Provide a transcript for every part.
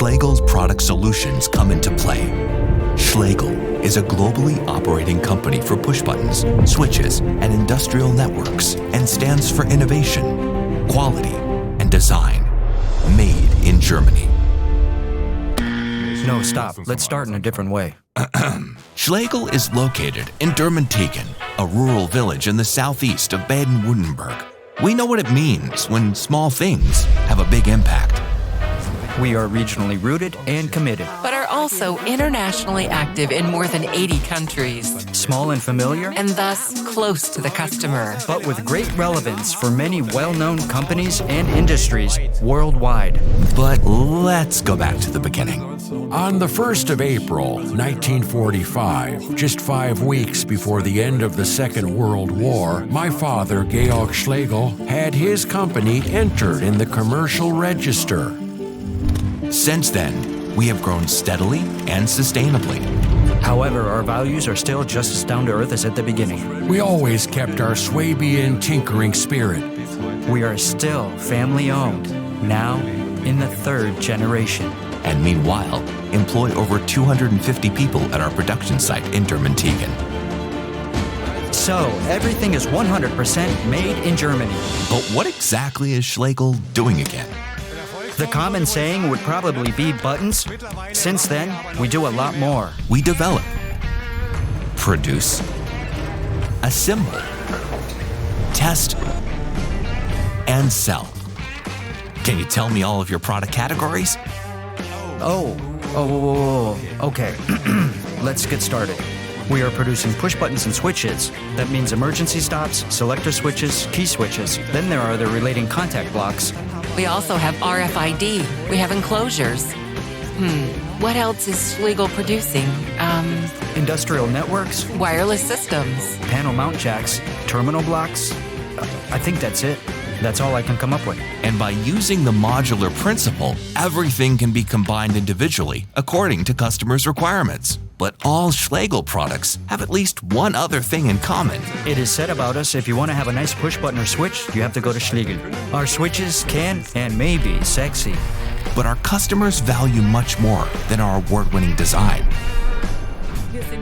Schlegel's product solutions come into play. Schlegel is a globally operating company for push buttons, switches, and industrial networks, and stands for innovation, quality, and design. Made in Germany. No, stop. Let's start in a different way. Schlegel is located in Dermentigen, a rural village in the southeast of Baden-Württemberg. We know what it means when small things have a big impact. We are regionally rooted and committed. But are also internationally active in more than 80 countries. Small and familiar, And thus close to the customer. but with great relevance for many well-known companies and industries worldwide. But let's go back to the beginning. On the 1st of April, 1945, just 5 weeks before the end of the Second World War, my father, Georg Schlegel, had his company entered in the commercial register. Since then, we have grown steadily and sustainably. However, our values are still just as down to earth as at the beginning. We always kept our Swabian tinkering spirit. We are still family-owned, now in the 3rd generation. And meanwhile, employ over 250 people at our production site in Dermentigen. So, everything is 100% made in Germany. But what exactly is Schlegel doing again? The common saying would probably be buttons. Since then, we do a lot more. We develop, produce, assemble, test, and sell. Can you tell me all of your product categories? Okay. Let's get started. We are producing push buttons and switches. That means emergency stops, selector switches, key switches. Then there are the relating contact blocks. We also have RFID. We have enclosures. What else is Schlegel producing? Industrial networks, Wireless systems. panel mount jacks, terminal blocks. I think that's it. That's all I can come up with. And by using the modular principle, everything can be combined individually according to customers' requirements. But all Schlegel products have at least one other thing in common. It is said about us, if you want to have a nice push button or switch, you have to go to Schlegel. Our switches can and may be sexy. But our customers value much more than our award-winning design.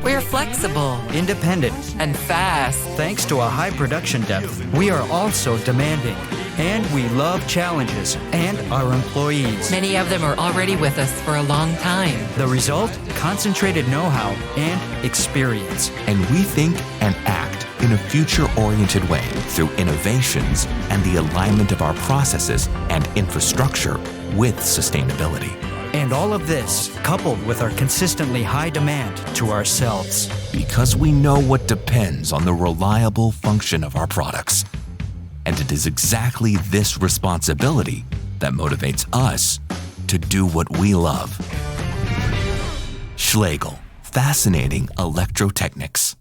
We're flexible Independent. and fast. Thanks to a high production depth, we are also demanding. And we love challenges and our employees. Many of them are already with us for a long time. The result? Concentrated know-how and experience. And we think and act in a future-oriented way through innovations and the alignment of our processes and infrastructure with sustainability. And all of this, coupled with our consistently high demand to ourselves. Because we know what depends on the reliable function of our products. And it is exactly this responsibility that motivates us to do what we love. Schlegel, fascinating electrotechnics.